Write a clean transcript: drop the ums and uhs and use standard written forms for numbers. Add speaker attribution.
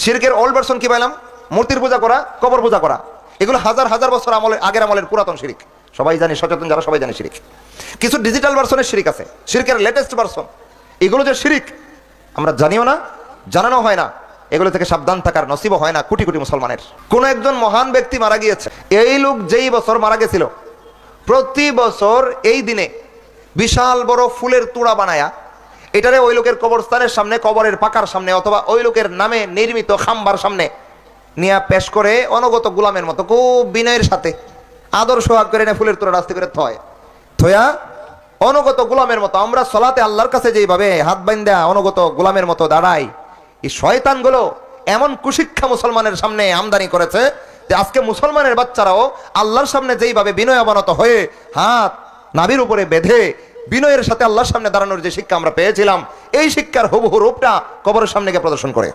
Speaker 1: শিরকের old version কি পাইলাম? মূর্তির পূজা করা, কবর পূজা করা। এগুলো হাজার হাজার বছর আগের আমলের পুরাতন শিরিক। সবাই জানি, সচেতন যারা সবাই জানে শিরিক। কিছু ডিজিটাল ভার্সনের শিরিক আছে, শিরকের লেটেস্ট ভার্সন। এগুলো যে শিরিক আমরা জানিও না, জানানো হয় না। এগুলো থেকে সাবধান থাকার নসিব হয় না কোটি কোটি মুসলমানের। কোন একজন মহান ব্যক্তি মারা গিয়েছে, এই লোক যেই বছর মারা গেছিল, প্রতি বছর এই দিনে বিশাল বড় ফুলের তুড়া বানায়া এটারে ওই লোকের কবরস্থানের সামনে, কবরের পাকার সামনে, অথবা ওই লোকের নামে নির্মিত খাম্বার সামনে নিয়ে পেশ করে অনগত গোলামের মতো খুব বিনয়ের সাথে আদর সোহাগ করে এনে ফুলের তুড়া রাস্তা করে থয়া অনগত গোলামের মতো। আমরা সলাতে আল্লাহর কাছে যেভাবে হাত বাইন্দা অনগত গোলামের মতো দাঁড়াই, এই শয়তানগুলো এমন কুশিক্ষা মুসলমানের সামনে আমদানি করেছে যে আজকে মুসলমানের বাচ্চারাও আল্লাহর সামনে যেইভাবে বিনয় অবনত হয়ে হাত নাভির উপরে বেঁধে বিনয়ের সাথে আল্লাহর সামনে দাঁড়ানোর যে শিক্ষা আমরা পেয়েছিলাম, এই শিক্ষার হুবহু রূপটা কবরের সামনে গিয়ে প্রদর্শন করে।